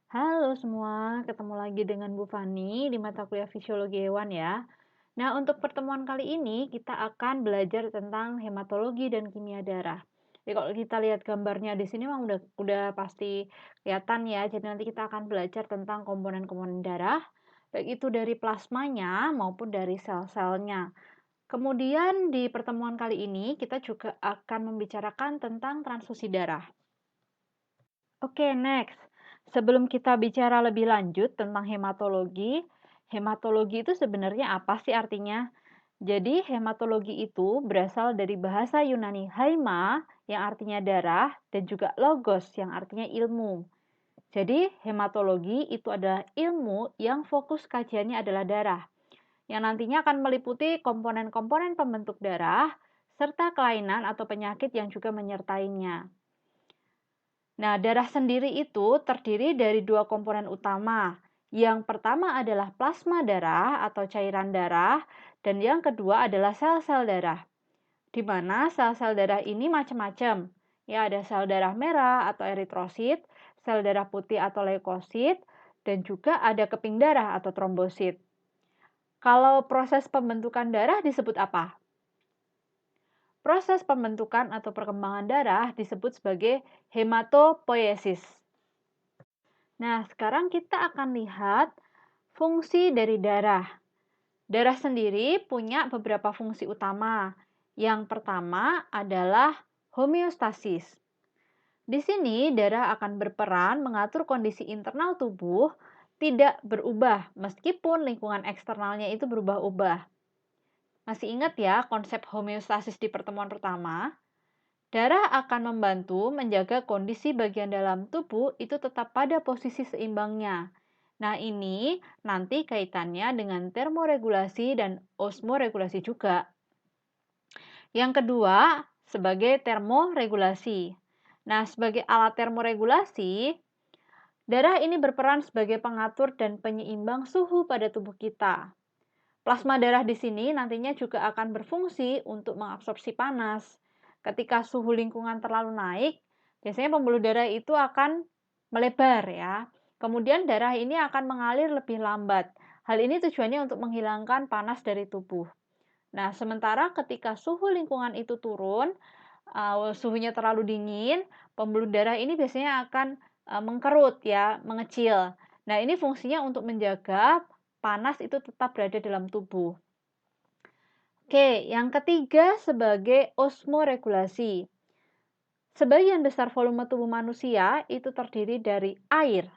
Halo semua, ketemu lagi dengan Bu Fani di mata kuliah Fisiologi Hewan ya. Nah, untuk pertemuan kali ini kita akan belajar tentang hematologi dan kimia darah. Jadi kalau kita lihat gambarnya di sini memang udah pasti kelihatan ya. Jadi nanti kita akan belajar tentang komponen-komponen darah, baik itu dari plasmanya maupun dari sel-selnya. Kemudian di pertemuan kali ini kita juga akan membicarakan tentang transfusi darah. Oke, next. Sebelum kita bicara lebih lanjut tentang hematologi itu sebenarnya apa sih artinya? Jadi, hematologi itu berasal dari bahasa Yunani haima yang artinya darah dan juga logos yang artinya ilmu. Jadi, hematologi itu adalah ilmu yang fokus kajiannya adalah darah, yang nantinya akan meliputi komponen-komponen pembentuk darah serta kelainan atau penyakit yang juga menyertainya. Nah, darah sendiri itu terdiri dari dua komponen utama. Yang pertama adalah plasma darah atau cairan darah, dan yang kedua adalah sel-sel darah. Di mana sel-sel darah ini macam-macam. Ya, ada sel darah merah atau eritrosit, sel darah putih atau leukosit, dan juga ada keping darah atau trombosit. Kalau proses pembentukan darah disebut apa? Proses pembentukan atau perkembangan darah disebut sebagai hematopoiesis. Nah, sekarang kita akan lihat fungsi dari darah. Darah sendiri punya beberapa fungsi utama. Yang pertama adalah homeostasis. Di sini, darah akan berperan mengatur kondisi internal tubuh tidak berubah meskipun lingkungan eksternalnya itu berubah-ubah. Masih ingat ya konsep homeostasis di pertemuan pertama? Darah akan membantu menjaga kondisi bagian dalam tubuh itu tetap pada posisi seimbangnya. Nah, ini nanti kaitannya dengan termoregulasi dan osmoregulasi juga. Yang kedua, sebagai termoregulasi. Nah, sebagai alat termoregulasi, darah ini berperan sebagai pengatur dan penyeimbang suhu pada tubuh kita. Plasma darah di sini nantinya juga akan berfungsi untuk mengabsorpsi panas. Ketika suhu lingkungan terlalu naik, biasanya pembuluh darah itu akan melebar ya. Kemudian darah ini akan mengalir lebih lambat. Hal ini tujuannya untuk menghilangkan panas dari tubuh. Nah, sementara ketika suhu lingkungan itu turun, suhunya terlalu dingin, pembuluh darah ini biasanya akan mengkerut ya, mengecil. Nah, ini fungsinya untuk menjaga panas itu tetap berada dalam tubuh. Oke, yang ketiga sebagai osmoregulasi. Sebagian besar volume tubuh manusia itu terdiri dari air.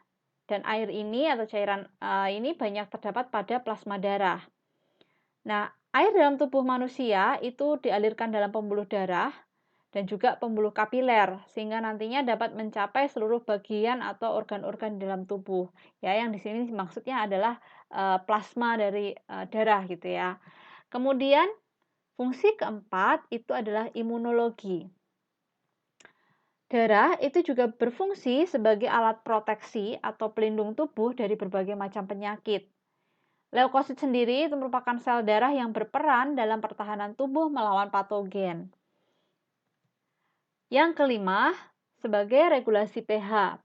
Dan air ini atau cairan ini banyak terdapat pada plasma darah. Nah, air dalam tubuh manusia itu dialirkan dalam pembuluh darah dan juga pembuluh kapiler sehingga nantinya dapat mencapai seluruh bagian atau organ-organ di dalam tubuh. Ya, yang di sini maksudnya adalah plasma dari darah gitu ya. Kemudian fungsi keempat itu adalah imunologi. Darah itu juga berfungsi sebagai alat proteksi atau pelindung tubuh dari berbagai macam penyakit. Leukosit sendiri itu merupakan sel darah yang berperan dalam pertahanan tubuh melawan patogen. Yang kelima, sebagai regulasi pH.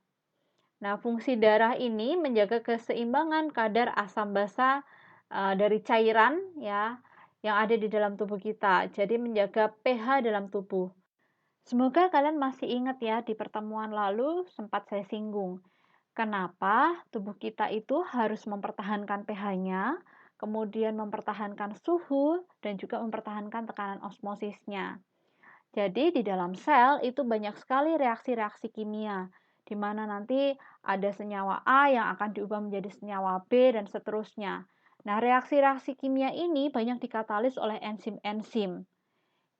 Nah, fungsi darah ini menjaga keseimbangan kadar asam basa dari cairan ya yang ada di dalam tubuh kita. Jadi menjaga pH dalam tubuh. Semoga kalian masih ingat ya di pertemuan lalu sempat saya singgung. Kenapa tubuh kita itu harus mempertahankan pH-nya, kemudian mempertahankan suhu, dan juga mempertahankan tekanan osmosisnya. Jadi di dalam sel itu banyak sekali reaksi-reaksi kimia, di mana nanti ada senyawa A yang akan diubah menjadi senyawa B dan seterusnya. Nah, reaksi-reaksi kimia ini banyak dikatalis oleh enzim-enzim.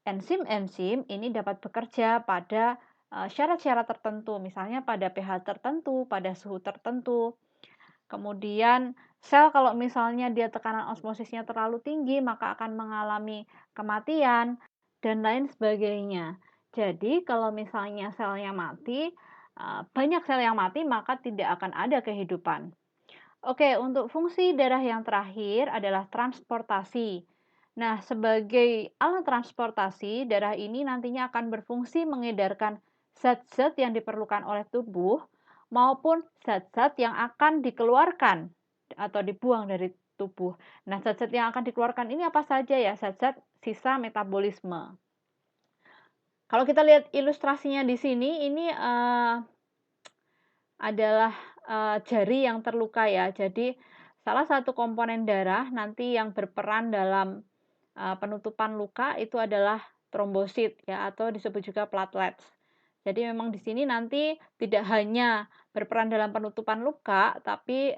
Enzim-enzim ini dapat bekerja pada syarat-syarat tertentu, misalnya pada pH tertentu, pada suhu tertentu. Kemudian sel kalau misalnya dia tekanan osmosisnya terlalu tinggi, maka akan mengalami kematian dan lain sebagainya. Jadi kalau misalnya selnya mati, banyak sel yang mati, maka tidak akan ada kehidupan. Oke, untuk fungsi darah yang terakhir adalah transportasi. Nah, sebagai alat transportasi, darah ini nantinya akan berfungsi mengedarkan zat-zat yang diperlukan oleh tubuh maupun zat-zat yang akan dikeluarkan atau dibuang dari tubuh. Nah, zat-zat yang akan dikeluarkan ini apa saja ya? Zat-zat sisa metabolisme. Kalau kita lihat ilustrasinya di sini, ini adalah jari yang terluka ya. Jadi salah satu komponen darah nanti yang berperan dalam penutupan luka itu adalah trombosit ya, atau disebut juga platelets. Jadi memang di sini nanti tidak hanya berperan dalam penutupan luka, tapi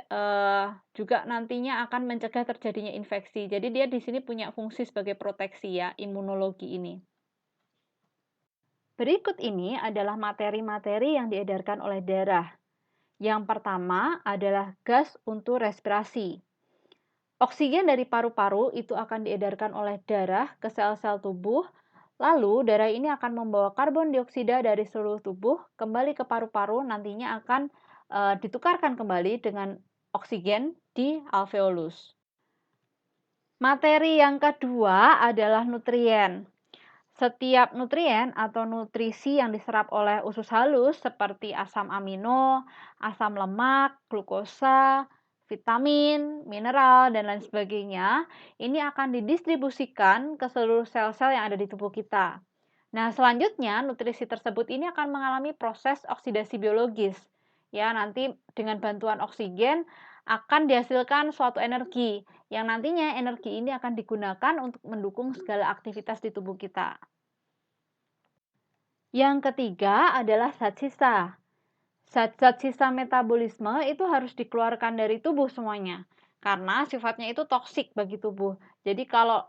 juga nantinya akan mencegah terjadinya infeksi. Jadi dia di sini punya fungsi sebagai proteksi ya, imunologi ini. Berikut ini adalah materi-materi yang diedarkan oleh darah. Yang pertama adalah gas untuk respirasi. Oksigen dari paru-paru itu akan diedarkan oleh darah ke sel-sel tubuh. Lalu, darah ini akan membawa karbon dioksida dari seluruh tubuh kembali ke paru-paru, nantinya akan ditukarkan kembali dengan oksigen di alveolus. Materi yang kedua adalah nutrien. Setiap nutrien atau nutrisi yang diserap oleh usus halus seperti asam amino, asam lemak, glukosa, vitamin, mineral, dan lain sebagainya, ini akan didistribusikan ke seluruh sel-sel yang ada di tubuh kita. Nah, selanjutnya nutrisi tersebut ini akan mengalami proses oksidasi biologis. Ya, nanti dengan bantuan oksigen akan dihasilkan suatu energi yang nantinya energi ini akan digunakan untuk mendukung segala aktivitas di tubuh kita. Yang ketiga adalah zat sisa. Zat-zat sisa metabolisme itu harus dikeluarkan dari tubuh semuanya, karena sifatnya itu toksik bagi tubuh. Jadi kalau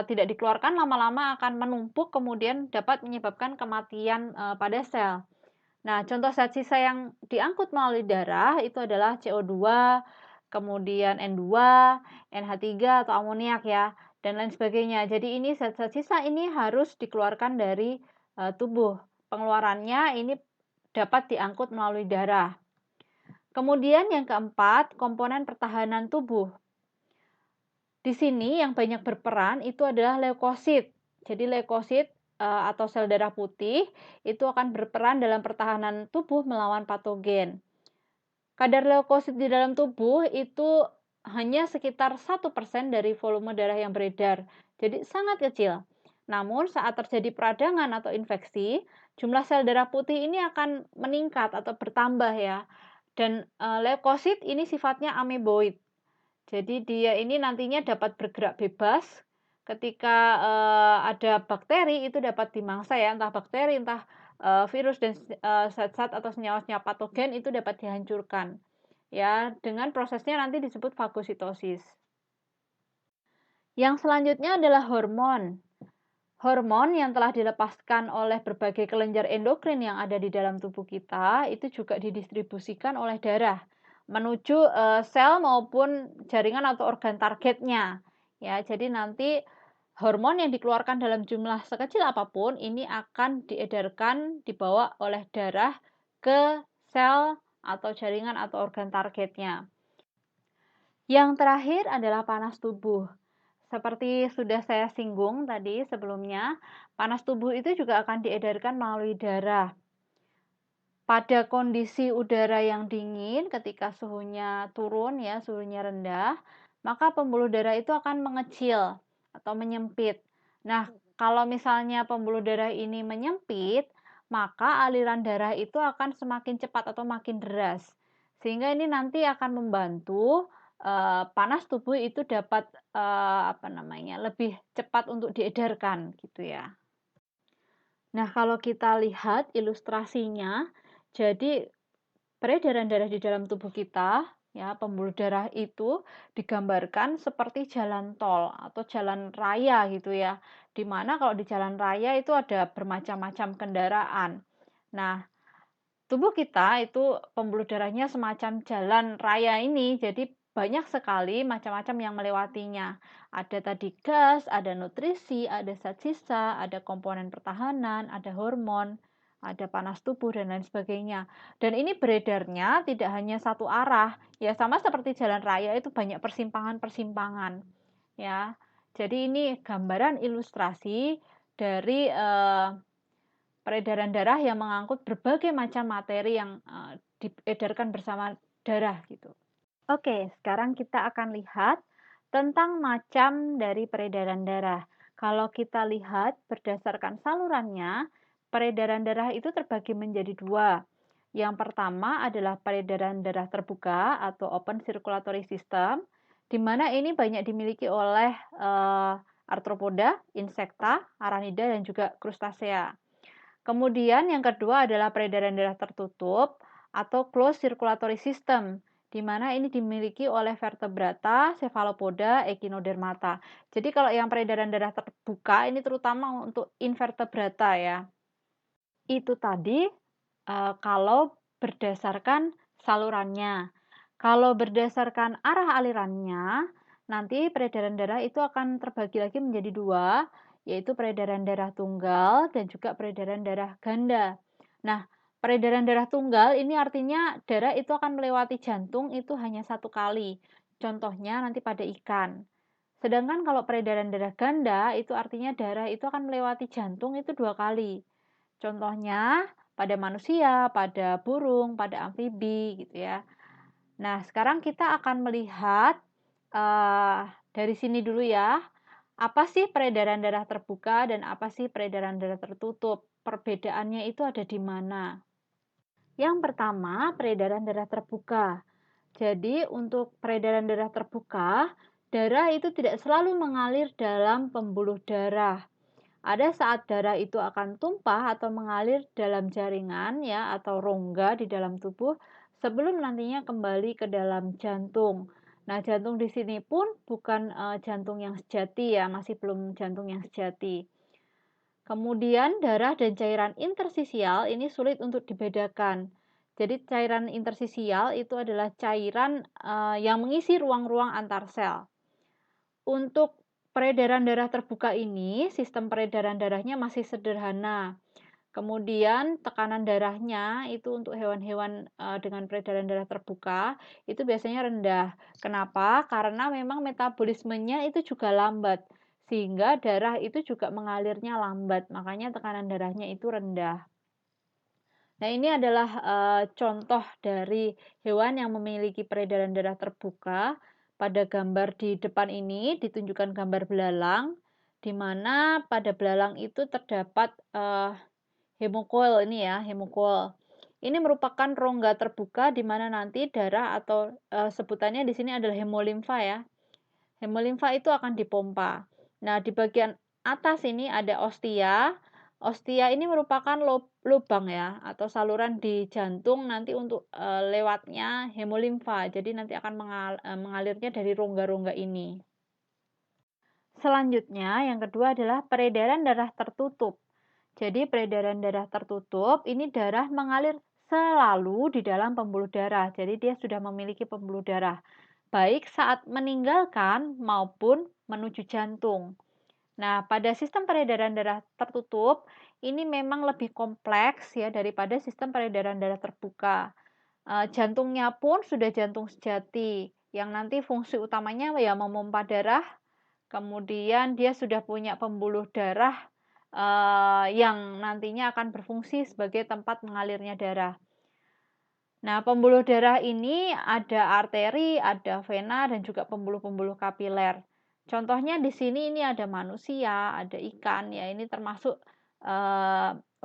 tidak dikeluarkan lama-lama akan menumpuk, kemudian dapat menyebabkan kematian pada sel. Nah, contoh zat sisa yang diangkut melalui darah itu adalah CO2, kemudian N2, NH3 atau amoniak ya, dan lain sebagainya. Jadi ini zat-zat sisa ini harus dikeluarkan dari tubuh. Pengeluarannya ini dapat diangkut melalui darah. Kemudian yang keempat, komponen pertahanan tubuh. Di sini yang banyak berperan itu adalah leukosit. Jadi leukosit atau sel darah putih itu akan berperan dalam pertahanan tubuh melawan patogen. Kadar leukosit di dalam tubuh itu hanya sekitar 1% dari volume darah yang beredar. Jadi sangat kecil. Namun saat terjadi peradangan atau infeksi, jumlah sel darah putih ini akan meningkat atau bertambah ya. Dan leukosit ini sifatnya ameboid. Jadi dia ini nantinya dapat bergerak bebas ketika ada bakteri itu dapat dimangsa ya, entah bakteri, entah virus dan zat-zat atau senyawa-senyawa patogen itu dapat dihancurkan. Ya, dengan prosesnya nanti disebut fagositosis. Yang selanjutnya adalah hormon. Hormon yang telah dilepaskan oleh berbagai kelenjar endokrin yang ada di dalam tubuh kita itu juga didistribusikan oleh darah menuju sel maupun jaringan atau organ targetnya. Ya, jadi nanti hormon yang dikeluarkan dalam jumlah sekecil apapun ini akan diedarkan dibawa oleh darah ke sel atau jaringan atau organ targetnya. Yang terakhir adalah panas tubuh. Seperti sudah saya singgung tadi sebelumnya, panas tubuh itu juga akan diedarkan melalui darah. Pada kondisi udara yang dingin, ketika suhunya turun ya, suhunya rendah, maka pembuluh darah itu akan mengecil atau menyempit. Nah, kalau misalnya pembuluh darah ini menyempit, maka aliran darah itu akan semakin cepat atau makin deras. Sehingga ini nanti akan membantu panas tubuh itu dapat lebih cepat untuk diedarkan gitu ya. Nah, kalau kita lihat ilustrasinya, jadi peredaran darah di dalam tubuh kita, ya, pembuluh darah itu digambarkan seperti jalan tol atau jalan raya gitu ya. Dimana kalau di jalan raya itu ada bermacam-macam kendaraan. Nah, tubuh kita itu pembuluh darahnya semacam jalan raya ini, jadi banyak sekali macam-macam yang melewatinya. Ada tadi gas, ada nutrisi, ada zat sisa, ada komponen pertahanan, ada hormon, ada panas tubuh dan lain sebagainya. Dan ini beredarnya tidak hanya satu arah, ya sama seperti jalan raya itu banyak persimpangan-persimpangan, ya. Jadi ini gambaran ilustrasi dari peredaran darah yang mengangkut berbagai macam materi yang diedarkan bersama darah gitu. Oke, sekarang kita akan lihat tentang macam dari peredaran darah. Kalau kita lihat berdasarkan salurannya, peredaran darah itu terbagi menjadi dua. Yang pertama adalah peredaran darah terbuka atau open circulatory system, di mana ini banyak dimiliki oleh arthropoda, insekta, aranida, dan juga krustasea. Kemudian yang kedua adalah peredaran darah tertutup atau closed circulatory system, di mana ini dimiliki oleh vertebrata, cephalopoda, echinodermata. Jadi kalau yang peredaran darah terbuka ini terutama untuk invertebrata ya. Itu tadi kalau berdasarkan salurannya. Kalau berdasarkan arah alirannya, nanti peredaran darah itu akan terbagi lagi menjadi dua, yaitu peredaran darah tunggal dan juga peredaran darah ganda. Nah, peredaran darah tunggal ini artinya darah itu akan melewati jantung itu hanya satu kali. Contohnya nanti pada ikan. Sedangkan kalau peredaran darah ganda itu artinya darah itu akan melewati jantung itu dua kali. Contohnya pada manusia, pada burung, pada amfibi gitu ya. Nah, sekarang kita akan melihat dari sini dulu ya. Apa sih peredaran darah terbuka dan apa sih peredaran darah tertutup? Perbedaannya itu ada di mana? Yang pertama, peredaran darah terbuka. Jadi, untuk peredaran darah terbuka, darah itu tidak selalu mengalir dalam pembuluh darah. Ada saat darah itu akan tumpah atau mengalir dalam jaringan ya atau rongga di dalam tubuh sebelum nantinya kembali ke dalam jantung. Nah, jantung di sini pun bukan jantung yang sejati ya, masih belum jantung yang sejati. Kemudian darah dan cairan intersisial ini sulit untuk dibedakan. Jadi cairan intersisial itu adalah cairan yang mengisi ruang-ruang antar sel. Untuk peredaran darah terbuka ini, sistem peredaran darahnya masih sederhana. Kemudian tekanan darahnya itu untuk hewan-hewan dengan peredaran darah terbuka itu biasanya rendah. Kenapa? Karena memang metabolismenya itu juga lambat, sehingga darah itu juga mengalirnya lambat. Makanya tekanan darahnya itu rendah. Nah, ini adalah contoh dari hewan yang memiliki peredaran darah terbuka. Pada gambar di depan ini ditunjukkan gambar belalang, di mana pada belalang itu terdapat hemokoel ini ya, hemokoel. Ini merupakan rongga terbuka di mana nanti darah atau sebutannya di sini adalah hemolimfa ya. Hemolimfa itu akan dipompa. Nah, di bagian atas ini ada ostia. Ostia ini merupakan lubang ya atau saluran di jantung nanti untuk lewatnya hemolimfa. Jadi nanti akan mengalirnya dari rongga-rongga ini. Selanjutnya, yang kedua adalah peredaran darah tertutup. Jadi peredaran darah tertutup, ini darah mengalir selalu di dalam pembuluh darah. Jadi dia sudah memiliki pembuluh darah, baik saat meninggalkan maupun menuju jantung. Nah, pada sistem peredaran darah tertutup, ini memang lebih kompleks ya daripada sistem peredaran darah terbuka. Jantungnya pun sudah jantung sejati, yang nanti fungsi utamanya ya memompa darah, kemudian dia sudah punya pembuluh darah yang nantinya akan berfungsi sebagai tempat mengalirnya darah. Nah, pembuluh darah ini ada arteri, ada vena, dan juga pembuluh-pembuluh kapiler. Contohnya di sini ini ada manusia, ada ikan, ya ini termasuk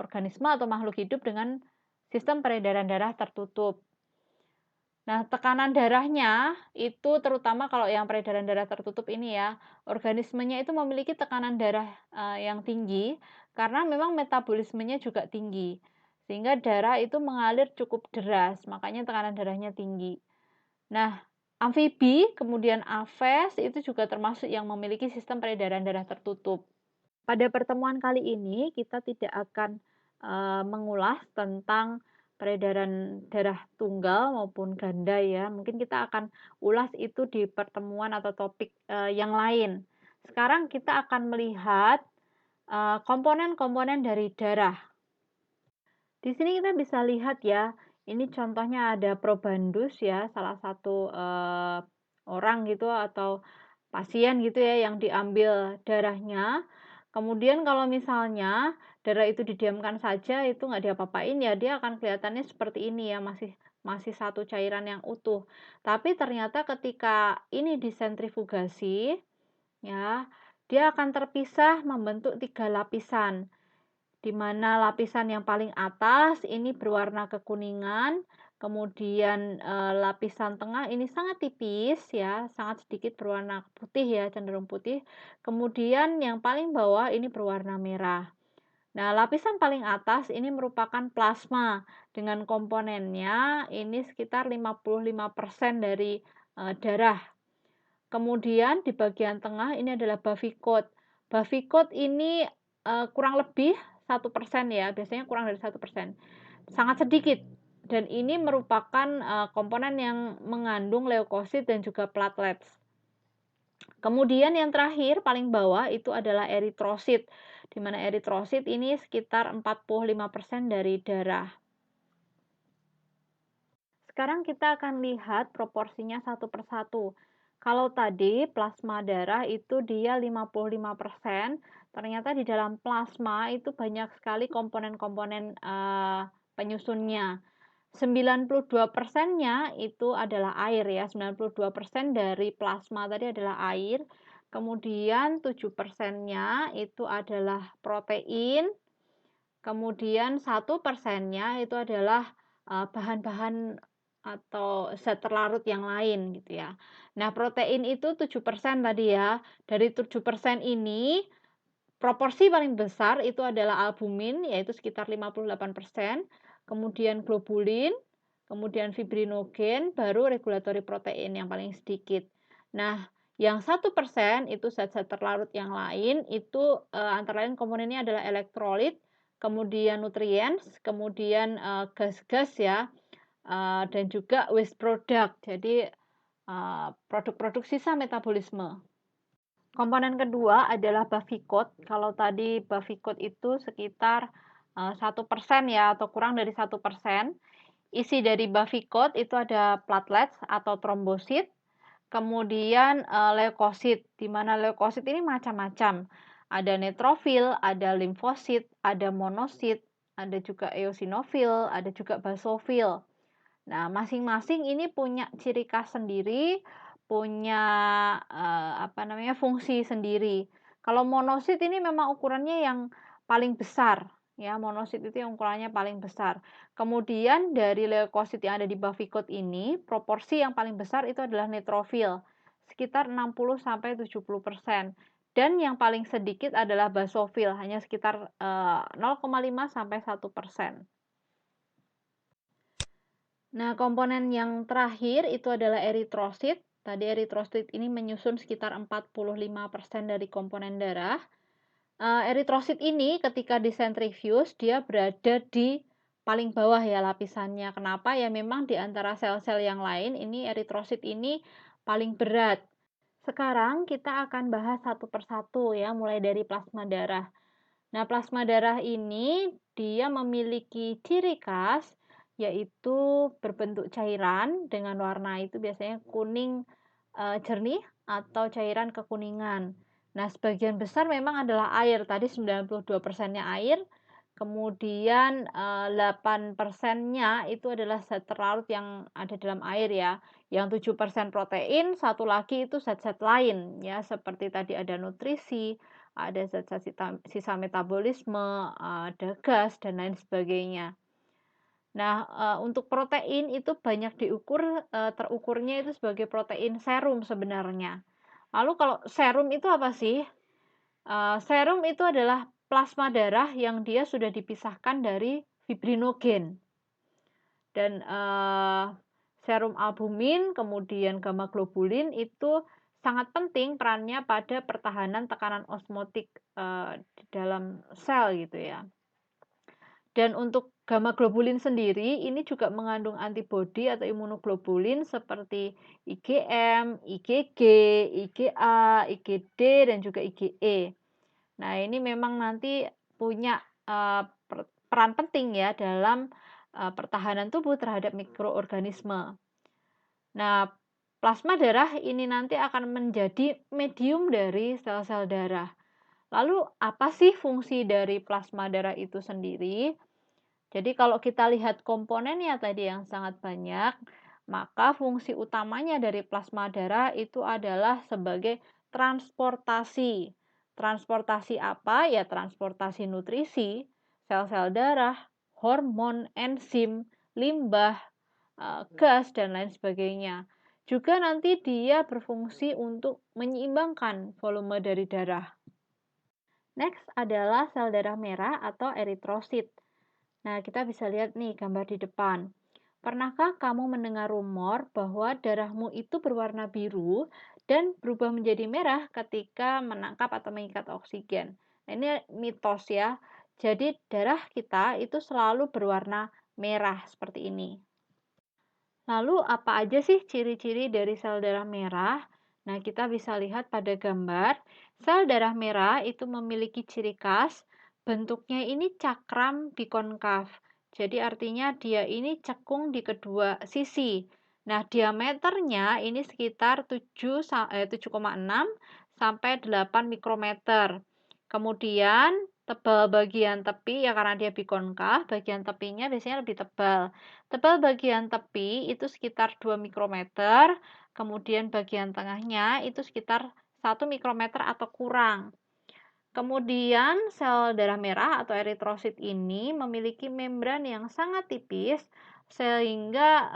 organisme atau makhluk hidup dengan sistem peredaran darah tertutup. Nah, tekanan darahnya itu terutama kalau yang peredaran darah tertutup ini ya, organismenya itu memiliki tekanan darah yang tinggi karena memang metabolismenya juga tinggi. Sehingga darah itu mengalir cukup deras, makanya tekanan darahnya tinggi. Nah, amfibi, kemudian aves itu juga termasuk yang memiliki sistem peredaran darah tertutup. Pada pertemuan kali ini kita tidak akan mengulas tentang peredaran darah tunggal maupun ganda ya. Mungkin kita akan ulas itu di pertemuan atau topik yang lain. Sekarang kita akan melihat komponen-komponen dari darah. Di sini kita bisa lihat ya, ini contohnya ada probandus ya, salah satu orang gitu atau pasien gitu ya yang diambil darahnya. Kemudian kalau misalnya darah itu didiamkan saja itu nggak diapa-apain ya dia akan kelihatannya seperti ini ya, masih masih satu cairan yang utuh. Tapi ternyata ketika ini disentrifugasi, ya, dia akan terpisah membentuk 3 lapisan, di mana lapisan yang paling atas ini berwarna kekuningan, kemudian lapisan tengah ini sangat tipis ya, sangat sedikit berwarna putih ya, cenderung putih. Kemudian yang paling bawah ini berwarna merah. Nah, lapisan paling atas ini merupakan plasma dengan komponennya ini sekitar 55% dari darah. Kemudian di bagian tengah ini adalah bavikot. Bavikot ini kurang lebih 1% ya, biasanya kurang dari 1%. Sangat sedikit. Dan ini merupakan komponen yang mengandung leukosit dan juga platelets. Kemudian yang terakhir paling bawah itu adalah eritrosit, di mana eritrosit ini sekitar 45% dari darah. Sekarang kita akan lihat proporsinya satu persatu. Kalau tadi plasma darah itu dia 55%, ternyata di dalam plasma itu banyak sekali komponen-komponen penyusunnya. 92%-nya itu adalah air ya, 92% dari plasma tadi adalah air. Kemudian 7%-nya itu adalah protein. Kemudian 1%-nya itu adalah bahan-bahan atau zat terlarut yang lain gitu ya. Nah, protein itu 7% tadi ya. Dari 7% ini proporsi paling besar itu adalah albumin, yaitu sekitar 58%, kemudian globulin, kemudian fibrinogen, baru regulatory protein yang paling sedikit. Nah, yang 1% itu zat-zat terlarut yang lain, itu antara lain komponennya adalah elektrolit, kemudian nutrients, kemudian gas-gas ya, dan juga waste product, jadi produk-produk sisa metabolisme. Komponen kedua adalah bavikot. Kalau tadi bavikot itu sekitar 1% ya, atau kurang dari 1%. Isi dari bavikot itu ada platelets atau trombosit, kemudian leukosit, di mana leukosit ini macam-macam. Ada neutrofil, ada limfosit, ada monosit, ada juga eosinofil, ada juga basofil. Nah, masing-masing ini punya ciri khas sendiri, punya fungsi sendiri. Kalau monosit ini memang ukurannya yang paling besar, ya, monosit itu yang ukurannya paling besar. Kemudian dari leukosit yang ada di bavikot ini, proporsi yang paling besar itu adalah neutrofil, sekitar 60-70%. Dan yang paling sedikit adalah basofil, hanya sekitar 0,5-1%. Nah, komponen yang terakhir itu adalah eritrosit. Tadi eritrosit ini menyusun sekitar 45% dari komponen darah. Eritrosit ini ketika disentrifuge dia berada di paling bawah ya lapisannya. Kenapa? Ya memang di antara sel-sel yang lain ini eritrosit ini paling berat. Sekarang kita akan bahas satu persatu ya, mulai dari plasma darah. Nah, plasma darah ini dia memiliki ciri khas yaitu berbentuk cairan dengan warna itu biasanya kuning jernih atau cairan kekuningan. Nah, sebagian besar memang adalah air. Tadi 92%-nya air, kemudian 8%-nya itu adalah zat terlarut yang ada dalam air ya. Yang 7% protein, satu lagi itu zat-zat lain ya, seperti tadi ada nutrisi, ada zat-zat sisa metabolisme, ada gas dan lain sebagainya. Nah, untuk protein itu banyak terukurnya itu sebagai protein serum sebenarnya. Lalu kalau serum itu apa sih? Serum itu adalah plasma darah yang dia sudah dipisahkan dari fibrinogen. Dan serum albumin, kemudian gamma globulin itu sangat penting perannya pada pertahanan tekanan osmotik di dalam sel gitu ya. Dan untuk gamma globulin sendiri ini juga mengandung antibodi atau imunoglobulin seperti IgM, IgG, IgA, IgD dan juga IgE. Nah, ini memang nanti punya peran penting ya dalam pertahanan tubuh terhadap mikroorganisme. Nah, plasma darah ini nanti akan menjadi medium dari sel-sel darah. Lalu apa sih fungsi dari plasma darah itu sendiri? Jadi kalau kita lihat komponennya tadi yang sangat banyak, maka fungsi utamanya dari plasma darah itu adalah sebagai transportasi. Transportasi apa? Ya transportasi nutrisi, sel-sel darah, hormon, enzim, limbah, gas, dan lain sebagainya. Juga nanti dia berfungsi untuk menyeimbangkan volume dari darah. Next adalah sel darah merah atau eritrosit. Nah, kita bisa lihat nih gambar di depan. Pernahkah kamu mendengar rumor bahwa darahmu itu berwarna biru dan berubah menjadi merah ketika menangkap atau mengikat oksigen? Nah, ini mitos ya. Jadi, darah kita itu selalu berwarna merah seperti ini. Lalu apa aja sih ciri-ciri dari sel darah merah? Nah, kita bisa lihat pada gambar, sel darah merah itu memiliki ciri khas, bentuknya ini cakram bikonkav. Jadi artinya dia ini cekung di kedua sisi. Nah, diameternya ini sekitar 7,6 sampai 8 mikrometer. Kemudian tebal bagian tepi ya karena dia bikonkav, bagian tepinya biasanya lebih tebal. Tebal bagian tepi itu sekitar 2 mikrometer, kemudian bagian tengahnya itu sekitar 1 mikrometer atau kurang. Kemudian sel darah merah atau eritrosit ini memiliki membran yang sangat tipis sehingga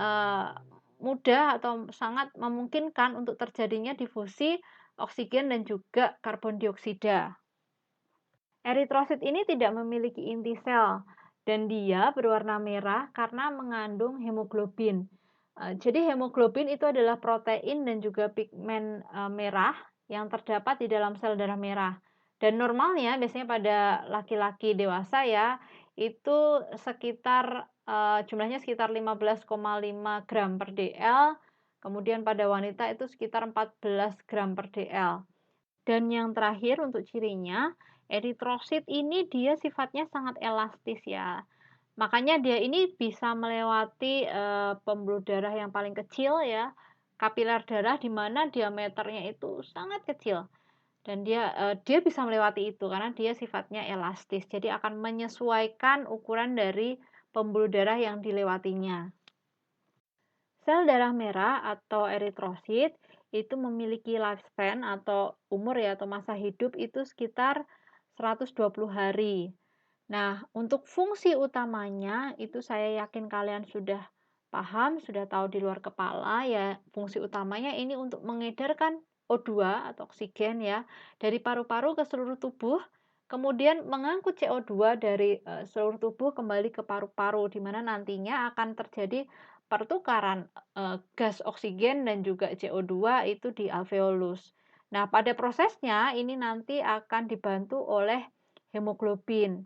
mudah atau sangat memungkinkan untuk terjadinya difusi oksigen dan juga karbon dioksida. Eritrosit ini tidak memiliki inti sel dan dia berwarna merah karena mengandung hemoglobin. Jadi hemoglobin itu adalah protein dan juga pigmen merah yang terdapat di dalam sel darah merah. Dan normalnya biasanya pada laki-laki dewasa ya itu sekitar jumlahnya sekitar 15,5 gram per dl. Kemudian pada wanita itu sekitar 14 gram per dl. Dan yang terakhir untuk cirinya, eritrosit ini dia sifatnya sangat elastis ya. Makanya dia ini bisa melewati pembuluh darah yang paling kecil ya, kapiler darah di mana diameternya itu sangat kecil. Dan dia bisa melewati itu karena dia sifatnya elastis. Jadi akan menyesuaikan ukuran dari pembuluh darah yang dilewatinya. Sel darah merah atau eritrosit itu memiliki lifespan atau umur ya atau masa hidup itu sekitar 120 hari. Nah, untuk fungsi utamanya itu saya yakin kalian sudah paham, sudah tahu di luar kepala ya. Fungsi utamanya ini untuk mengedarkan O2 atau oksigen ya dari paru-paru ke seluruh tubuh, kemudian mengangkut CO2 dari seluruh tubuh kembali ke paru-paru di mana nantinya akan terjadi pertukaran gas oksigen dan juga CO2 itu di alveolus. Nah, pada prosesnya ini nanti akan dibantu oleh hemoglobin.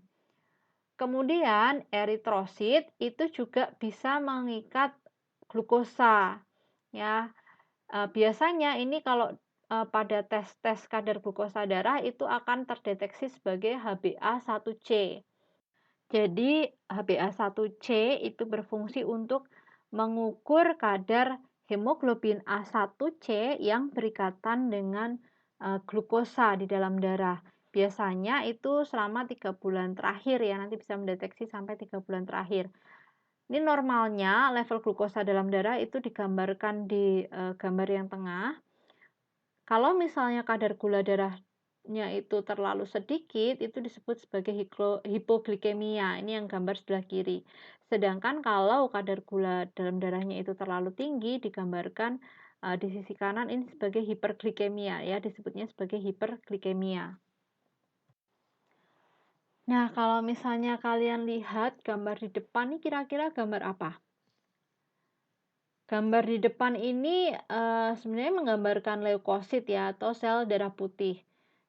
Kemudian eritrosit itu juga bisa mengikat glukosa. Ya, biasanya ini kalau pada tes-tes kadar glukosa darah itu akan terdeteksi sebagai HbA1c. Jadi HbA1c itu berfungsi untuk mengukur kadar hemoglobin A1c yang berikatan dengan glukosa di dalam darah. Biasanya itu selama 3 bulan terakhir ya, nanti bisa mendeteksi sampai 3 bulan terakhir. Ini normalnya level glukosa dalam darah itu digambarkan di gambar yang tengah. Kalau misalnya kadar gula darahnya itu terlalu sedikit, itu disebut sebagai hipoglikemia. Ini yang gambar sebelah kiri. Sedangkan kalau kadar gula dalam darahnya itu terlalu tinggi, digambarkan di sisi kanan ini sebagai hiperglikemia ya, disebutnya sebagai hiperglikemia. Nah, kalau misalnya kalian lihat gambar di depan ini kira-kira gambar apa? Gambar di depan ini sebenarnya menggambarkan leukosit ya atau sel darah putih.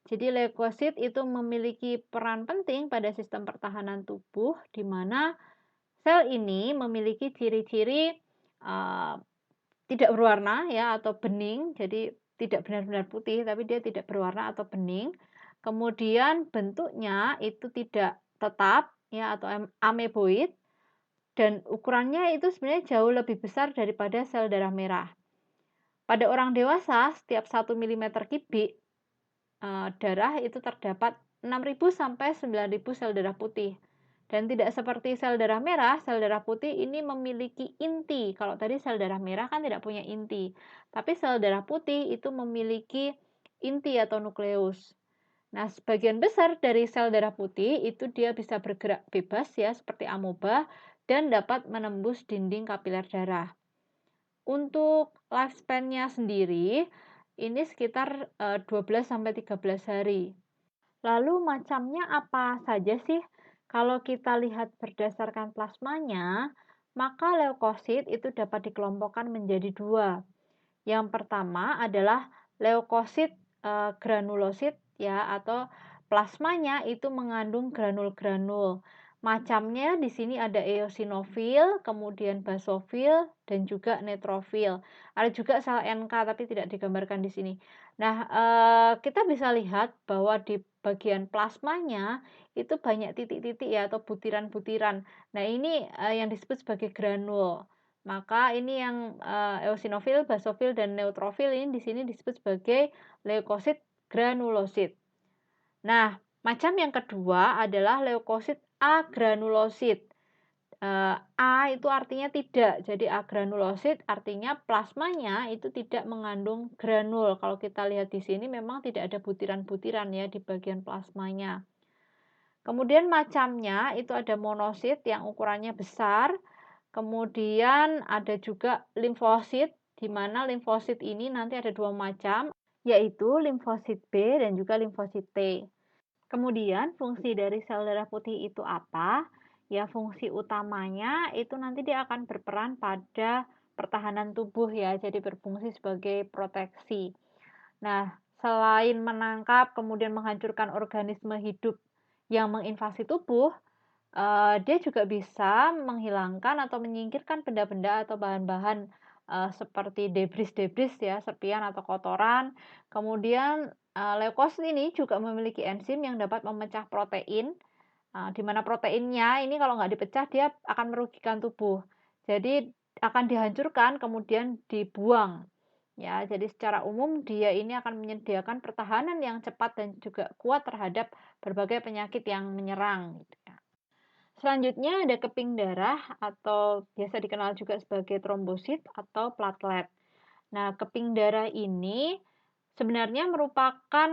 Jadi leukosit itu memiliki peran penting pada sistem pertahanan tubuh di mana sel ini memiliki ciri-ciri tidak berwarna ya atau bening. Jadi tidak benar-benar putih tapi dia tidak berwarna atau bening. Kemudian bentuknya itu tidak tetap ya atau ameboid dan ukurannya itu sebenarnya jauh lebih besar daripada sel darah merah. Pada orang dewasa, setiap 1 mm kubik darah itu terdapat 6.000 sampai 9.000 sel darah putih. Dan tidak seperti sel darah merah, sel darah putih ini memiliki inti. Kalau tadi sel darah merah kan tidak punya inti, tapi sel darah putih itu memiliki inti atau nukleus. Nah, sebagian besar dari sel darah putih itu dia bisa bergerak bebas ya, seperti amoeba, dan dapat menembus dinding kapiler darah. Untuk lifespan-nya sendiri, ini sekitar 12-13 hari. Lalu macamnya apa saja sih? Kalau kita lihat berdasarkan plasmanya, maka leukosit itu dapat dikelompokkan menjadi dua. Yang pertama adalah leukosit granulosit ya, atau plasmanya itu mengandung granul-granul. Macamnya di sini ada eosinofil, kemudian basofil, dan juga neutrofil. Ada juga sel NK tapi tidak digambarkan di sini. Nah, kita bisa lihat bahwa di bagian plasmanya itu banyak titik-titik ya, atau butiran-butiran. Nah, ini yang disebut sebagai granul. Maka ini yang eosinofil, basofil, dan neutrofil ini di sini disebut sebagai leukosit granulosit. Nah, macam yang kedua adalah leukosit agranulosit. A itu artinya tidak, jadi agranulosit artinya plasmanya itu tidak mengandung granul. Kalau kita lihat di sini memang tidak ada butiran-butiran ya di bagian plasmanya. Kemudian macamnya itu ada monosit yang ukurannya besar. Kemudian ada juga limfosit, di mana limfosit ini nanti ada dua macam, yaitu limfosit B dan juga limfosit T. Kemudian fungsi dari sel darah putih itu apa? Ya, fungsi utamanya itu nanti dia akan berperan pada pertahanan tubuh ya, jadi berfungsi sebagai proteksi. Nah, selain menangkap kemudian menghancurkan organisme hidup yang menginvasi tubuh, dia juga bisa menghilangkan atau menyingkirkan benda-benda atau bahan-bahan seperti debris-debris ya, serpian atau kotoran. Kemudian leukosit ini juga memiliki enzim yang dapat memecah protein, di mana proteinnya ini kalau nggak dipecah dia akan merugikan tubuh. Jadi akan dihancurkan kemudian dibuang. Ya, jadi secara umum dia ini akan menyediakan pertahanan yang cepat dan juga kuat terhadap berbagai penyakit yang menyerang, gitu ya. Selanjutnya ada keping darah atau biasa dikenal juga sebagai trombosit atau platelet. Nah, keping darah ini sebenarnya merupakan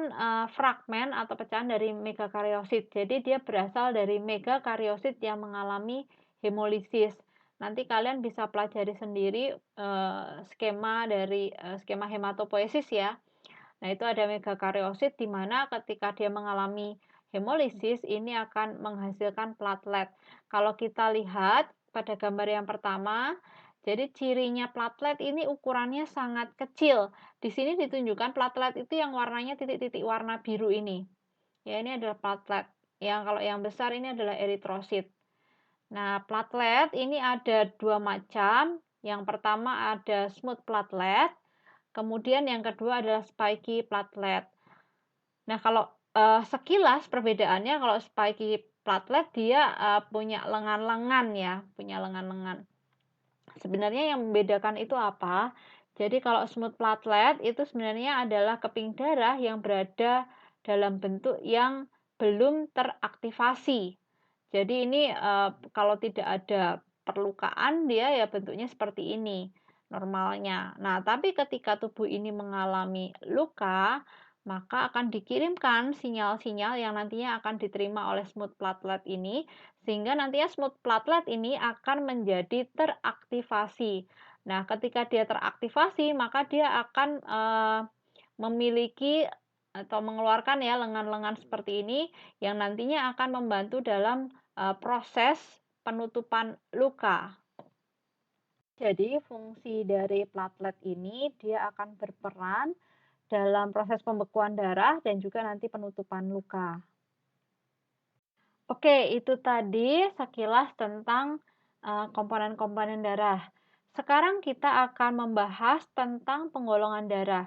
fragmen atau pecahan dari megakariosit. Jadi dia berasal dari megakariosit yang mengalami hemolisis. Nanti kalian bisa pelajari sendiri skema dari skema hematopoiesis ya. Nah, itu ada megakariosit di mana ketika dia mengalami hemolisis ini akan menghasilkan platelet. Kalau kita lihat pada gambar yang pertama, jadi cirinya platelet ini ukurannya sangat kecil. Di sini ditunjukkan platelet itu yang warnanya titik-titik warna biru ini. Ya, ini adalah platelet. Yang kalau yang besar ini adalah eritrosit. Nah, platelet ini ada dua macam. Yang pertama ada smooth platelet. Kemudian yang kedua adalah spiky platelet. Nah, kalau sekilas perbedaannya, kalau spiky platelet dia punya lengan-lengan ya, punya lengan-lengan. Sebenarnya yang membedakan itu apa? Jadi kalau smooth platelet itu sebenarnya adalah keping darah yang berada dalam bentuk yang belum teraktivasi. Jadi ini kalau tidak ada perlukaan dia ya bentuknya seperti ini normalnya. Nah, tapi ketika tubuh ini mengalami luka, maka akan dikirimkan sinyal-sinyal yang nantinya akan diterima oleh smooth platelet ini, sehingga nantinya smooth platelet ini akan menjadi teraktivasi. Nah, ketika dia teraktivasi, maka dia akan memiliki atau mengeluarkan ya lengan-lengan seperti ini yang nantinya akan membantu dalam proses penutupan luka. Jadi fungsi dari platelet ini dia akan berperan dalam proses pembekuan darah dan juga nanti penutupan luka. Oke, itu tadi sekilas tentang komponen-komponen darah. Sekarang kita akan membahas tentang penggolongan darah.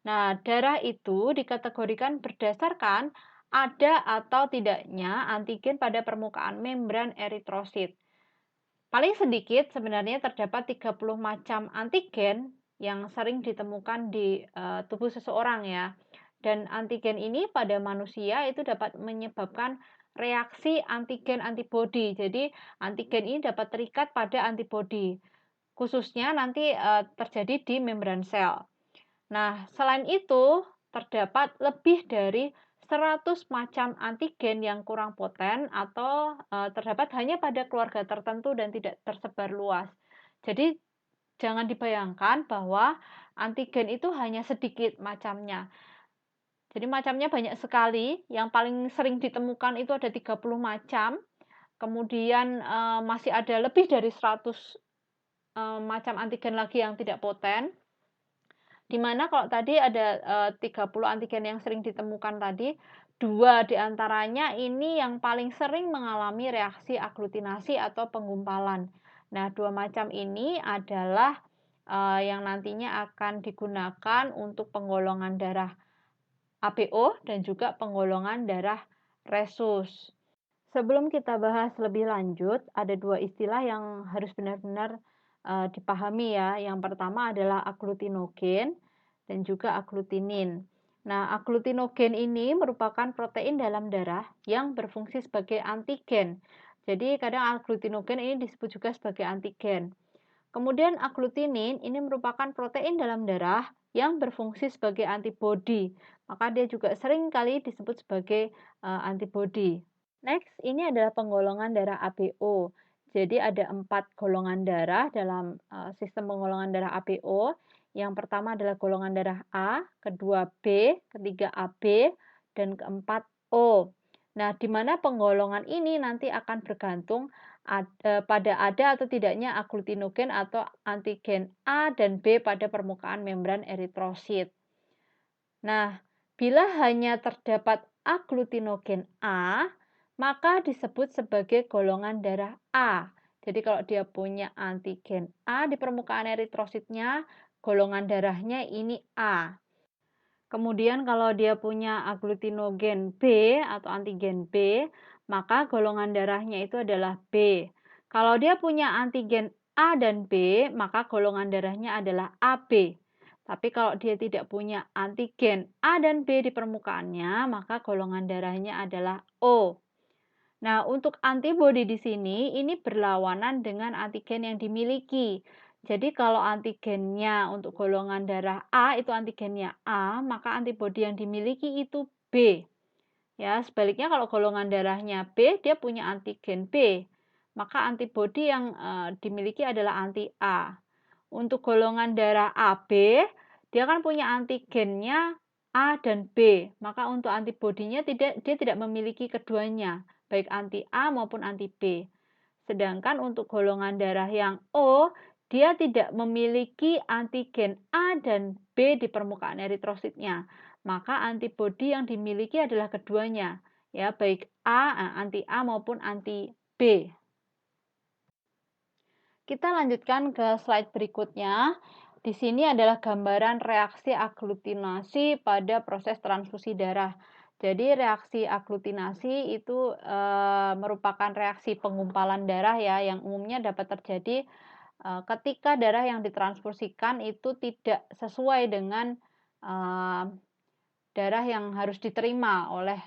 Nah, darah itu dikategorikan berdasarkan ada atau tidaknya antigen pada permukaan membran eritrosit. Paling sedikit sebenarnya terdapat 30 macam antigen yang sering ditemukan di tubuh seseorang ya. Dan antigen ini pada manusia itu dapat menyebabkan reaksi antigen-antibodi. Jadi antigen ini dapat terikat pada antibodi, khususnya nanti terjadi di membran sel. Nah, selain itu terdapat lebih dari 100 macam antigen yang kurang poten atau terdapat hanya pada keluarga tertentu dan tidak tersebar luas. Jadi jangan dibayangkan bahwa antigen itu hanya sedikit macamnya. Jadi macamnya banyak sekali, yang paling sering ditemukan itu ada 30 macam, kemudian masih ada lebih dari 100 macam antigen lagi yang tidak poten, di mana kalau tadi ada 30 antigen yang sering ditemukan tadi, 2 diantaranya ini yang paling sering mengalami reaksi aglutinasi atau penggumpalan. Nah, 2 macam ini adalah yang nantinya akan digunakan untuk penggolongan darah ABO dan juga penggolongan darah resus. Sebelum kita bahas lebih lanjut, ada 2 istilah yang harus benar-benar dipahami ya. Yang pertama adalah aglutinogen dan juga aglutinin. Nah, aglutinogen ini merupakan protein dalam darah yang berfungsi sebagai antigen. Jadi kadang aglutinogen ini disebut juga sebagai antigen. Kemudian aglutinin ini merupakan protein dalam darah yang berfungsi sebagai antibodi. Maka dia juga sering kali disebut sebagai antibodi. Next, ini adalah penggolongan darah ABO. Jadi ada 4 golongan darah dalam sistem penggolongan darah ABO. Yang pertama adalah golongan darah A, kedua B, ketiga AB, dan keempat O. Nah, di mana penggolongan ini nanti akan bergantung pada ada atau tidaknya aglutinogen atau antigen A dan B pada permukaan membran eritrosit. Nah, bila hanya terdapat aglutinogen A, maka disebut sebagai golongan darah A. Jadi kalau dia punya antigen A di permukaan eritrositnya, golongan darahnya ini A. Kemudian kalau dia punya aglutinogen B atau antigen B, maka golongan darahnya itu adalah B. Kalau dia punya antigen A dan B, maka golongan darahnya adalah AB. Tapi kalau dia tidak punya antigen A dan B di permukaannya, maka golongan darahnya adalah O. Nah, untuk antibodi di sini ini berlawanan dengan antigen yang dimiliki. Jadi kalau antigennya untuk golongan darah A itu antigennya A, maka antibodi yang dimiliki itu B. Ya, sebaliknya kalau golongan darahnya B, dia punya antigen B, maka antibodi yang dimiliki adalah anti A. Untuk golongan darah AB, dia kan punya antigennya A dan B, maka untuk antibodinya dia tidak memiliki keduanya, baik anti A maupun anti B. Sedangkan untuk golongan darah yang O, dia tidak memiliki antigen A dan B di permukaan eritrositnya. Maka antibodi yang dimiliki adalah keduanya, ya, baik anti A maupun anti B. Kita lanjutkan ke slide berikutnya. Di sini adalah gambaran reaksi aglutinasi pada proses transfusi darah. Jadi reaksi aglutinasi itu merupakan reaksi penggumpalan darah ya, yang umumnya dapat terjadi ketika darah yang ditransfusikan itu tidak sesuai dengan darah yang harus diterima oleh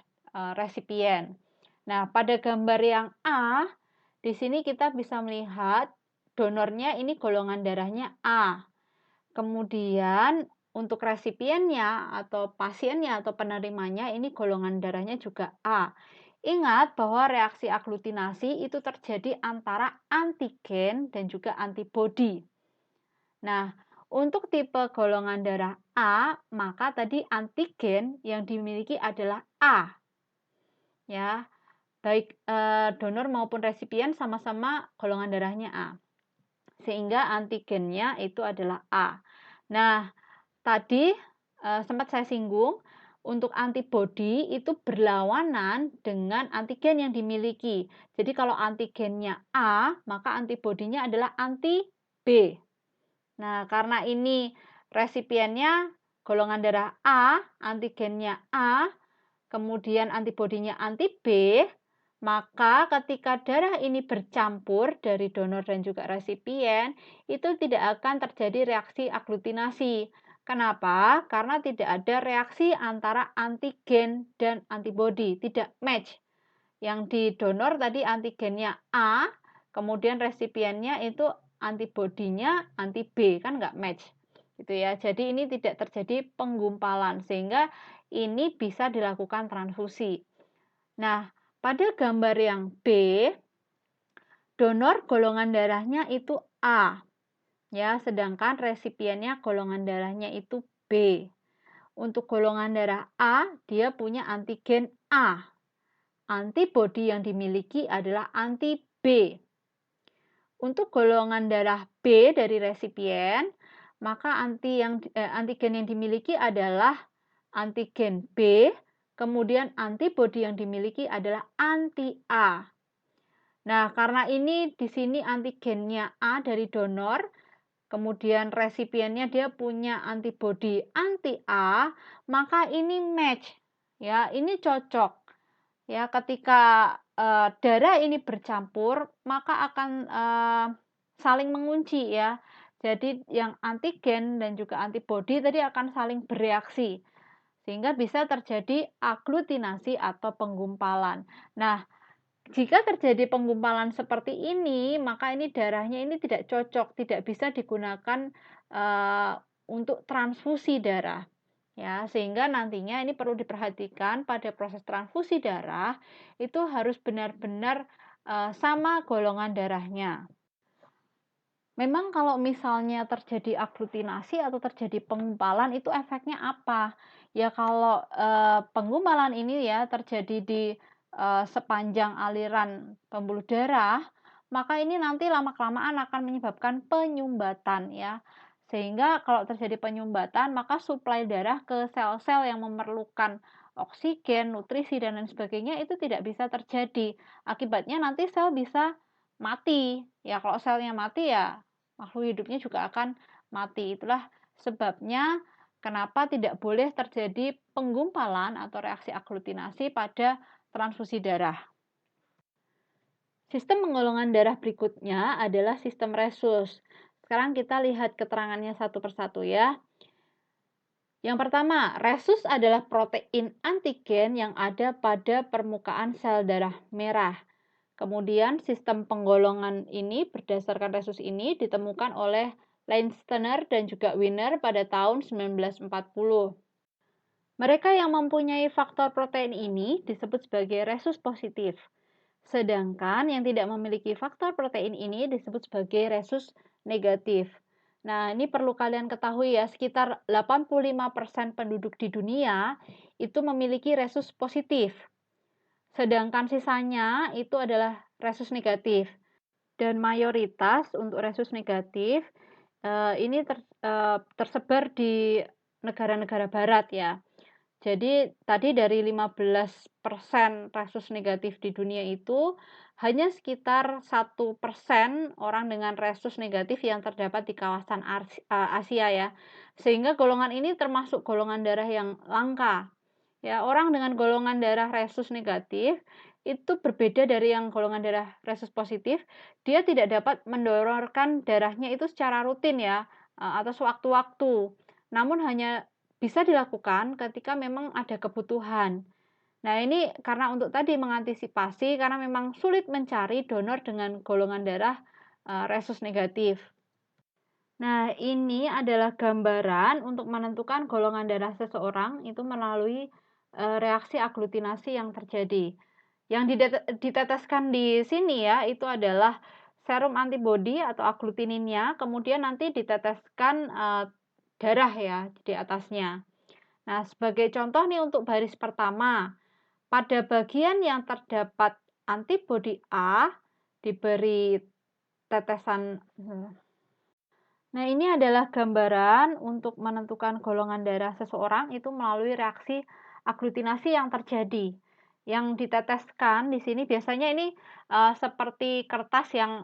resipien. Nah, pada gambar yang A, di sini kita bisa melihat donornya ini golongan darahnya A. Kemudian untuk resipiennya atau pasiennya atau penerimanya ini golongan darahnya juga A. Ingat bahwa reaksi aglutinasi itu terjadi antara antigen dan juga antibodi. Nah, untuk tipe golongan darah A, maka tadi antigen yang dimiliki adalah A. Ya, baik donor maupun resipien sama-sama golongan darahnya A. Sehingga antigennya itu adalah A. Nah, tadi sempat saya singgung, untuk antibodi itu berlawanan dengan antigen yang dimiliki. Jadi kalau antigennya A, maka antibodinya adalah anti B. Nah, karena ini resipiennya golongan darah A, antigennya A, kemudian antibodinya anti B, maka ketika darah ini bercampur dari donor dan juga resipien, itu tidak akan terjadi reaksi aglutinasi. Kenapa? Karena tidak ada reaksi antara antigen dan antibodi, tidak match. Yang di donor tadi antigennya A, kemudian resipiennya itu antibodinya anti B, kan nggak match gitu ya. Jadi ini tidak terjadi penggumpalan sehingga ini bisa dilakukan transfusi. Nah, pada gambar yang B, donor golongan darahnya itu A ya, sedangkan resipiennya golongan darahnya itu B. Untuk golongan darah A, dia punya antigen A. Antibodi yang dimiliki adalah anti B. Untuk golongan darah B dari resipien, maka antigen yang dimiliki adalah antigen B, kemudian antibodi yang dimiliki adalah anti A. Nah, karena ini di sini antigennya A dari donor, kemudian resipiennya dia punya antibodi anti A, maka ini match. Ya, ini cocok. Ya, ketika darah ini bercampur, maka akan saling mengunci ya. Jadi yang antigen dan juga antibodi tadi akan saling bereaksi sehingga bisa terjadi aglutinasi atau penggumpalan. Nah, jika terjadi penggumpalan seperti ini, maka ini darahnya ini tidak cocok, tidak bisa digunakan untuk transfusi darah. Ya, sehingga nantinya ini perlu diperhatikan pada proses transfusi darah itu harus benar-benar sama golongan darahnya. Memang kalau misalnya terjadi aglutinasi atau terjadi penggumpalan itu efeknya apa? Ya kalau penggumpalan ini ya terjadi di sepanjang aliran pembuluh darah, maka ini nanti lama-kelamaan akan menyebabkan penyumbatan ya. Sehingga kalau terjadi penyumbatan, maka suplai darah ke sel-sel yang memerlukan oksigen, nutrisi dan lain sebagainya itu tidak bisa terjadi. Akibatnya nanti sel bisa mati. Ya kalau selnya mati ya makhluk hidupnya juga akan mati. Itulah sebabnya kenapa tidak boleh terjadi penggumpalan atau reaksi aglutinasi pada transfusi darah. Sistem penggolongan darah berikutnya adalah sistem resus. Sekarang kita lihat keterangannya satu persatu ya. Yang pertama, resus adalah protein antigen yang ada pada permukaan sel darah merah. Kemudian sistem penggolongan ini berdasarkan resus ini ditemukan oleh Leinsteiner dan juga Wiener pada tahun 1940. Mereka yang mempunyai faktor protein ini disebut sebagai resus positif. Sedangkan yang tidak memiliki faktor protein ini disebut sebagai resus negatif. Nah, ini perlu kalian ketahui ya, sekitar 85% penduduk di dunia itu memiliki resus positif. Sedangkan sisanya itu adalah resus negatif. Dan mayoritas untuk resus negatif ini tersebar di negara-negara barat ya. Jadi tadi dari 15% resus negatif di dunia itu hanya sekitar 1% orang dengan resus negatif yang terdapat di kawasan Asia ya. Sehingga golongan ini termasuk golongan darah yang langka. Ya, orang dengan golongan darah resus negatif itu berbeda dari yang golongan darah resus positif. Dia tidak dapat mendonorkan darahnya itu secara rutin ya, atau sewaktu-waktu. Namun hanya bisa dilakukan ketika memang ada kebutuhan. Nah, ini karena untuk tadi mengantisipasi karena memang sulit mencari donor dengan golongan darah resus negatif. Nah, ini adalah gambaran untuk menentukan golongan darah seseorang itu melalui reaksi aglutinasi yang terjadi. Yang diteteskan di sini ya, itu adalah serum antibodi atau aglutininnya, kemudian nanti diteteskan darah ya di atasnya. Nah, sebagai contoh nih untuk baris pertama, pada bagian yang terdapat antibodi A diberi tetesan. Nah, ini adalah gambaran untuk menentukan golongan darah seseorang itu melalui reaksi aglutinasi yang terjadi. Yang diteteskan di sini biasanya ini seperti kertas yang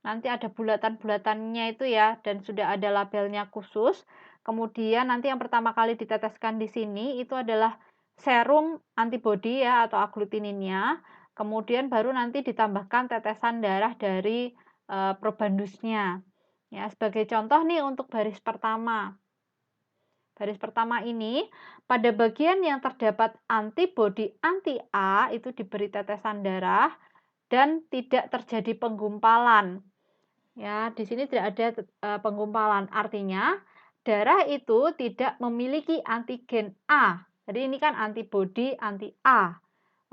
nanti ada bulatan-bulatannya itu ya dan sudah ada labelnya khusus. Kemudian nanti yang pertama kali diteteskan di sini itu adalah serum antibodi ya atau aglutininnya. Kemudian baru nanti ditambahkan tetesan darah dari probandusnya. Ya, sebagai contoh nih untuk baris pertama. Baris pertama ini, pada bagian yang terdapat antibodi anti-A itu diberi tetesan darah dan tidak terjadi penggumpalan. Ya, di sini tidak ada penggumpalan. Artinya, darah itu tidak memiliki antigen A. Jadi ini kan antibodi anti-A.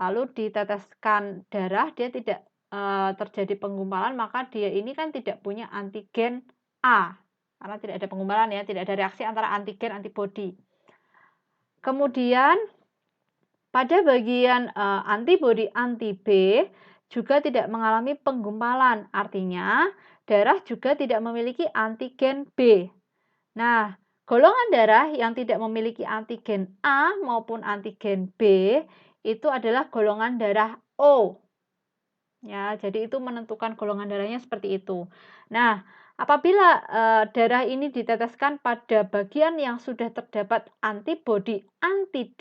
Lalu diteteskan darah, dia tidak terjadi penggumpalan, maka dia ini kan tidak punya antigen A. Karena tidak ada penggumpalan ya, tidak ada reaksi antara antigen antibodi. Kemudian pada bagian antibodi anti-B juga tidak mengalami penggumpalan. Artinya, darah juga tidak memiliki antigen B. Nah, golongan darah yang tidak memiliki antigen A maupun antigen B itu adalah golongan darah O. Ya, jadi itu menentukan golongan darahnya seperti itu. Nah, apabila darah ini diteteskan pada bagian yang sudah terdapat antibodi anti-D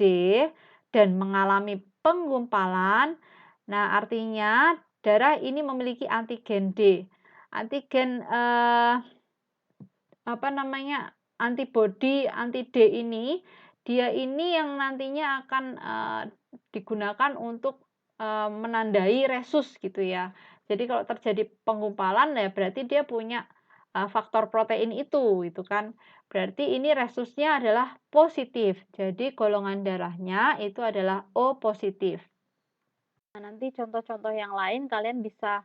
dan mengalami penggumpalan, nah artinya darah ini memiliki antigen D. Antigen antibodi anti-D ini, dia ini yang nantinya akan digunakan untuk menandai resus gitu ya. Jadi kalau terjadi penggumpalan ya berarti dia punya faktor protein itu gitu kan. Berarti ini resusnya adalah positif. Jadi golongan darahnya itu adalah O positif. Nah, nanti contoh-contoh yang lain kalian bisa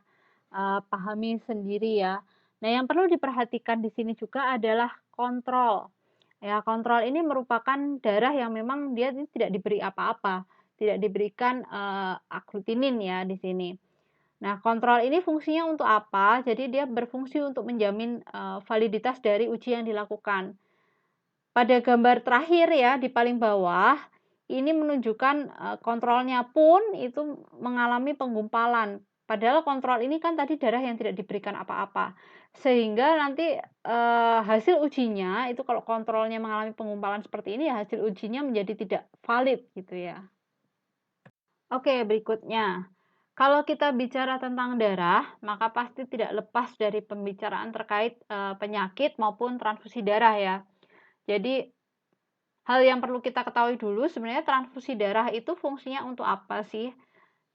pahami sendiri ya. Nah, yang perlu diperhatikan di sini juga adalah kontrol. Ya, kontrol ini merupakan darah yang memang dia tidak diberi apa-apa, tidak diberikan aglutinin ya di sini. Nah, kontrol ini fungsinya untuk apa? Jadi dia berfungsi untuk menjamin validitas dari uji yang dilakukan. Pada gambar terakhir ya di paling bawah, ini menunjukkan kontrolnya pun itu mengalami penggumpalan. Padahal kontrol ini kan tadi darah yang tidak diberikan apa-apa. Sehingga nanti hasil ujinya itu kalau kontrolnya mengalami penggumpalan seperti ini ya hasil ujinya menjadi tidak valid gitu ya. Oke, berikutnya. Kalau kita bicara tentang darah, maka pasti tidak lepas dari pembicaraan terkait penyakit maupun transfusi darah ya. Jadi hal yang perlu kita ketahui dulu sebenarnya transfusi darah itu fungsinya untuk apa sih?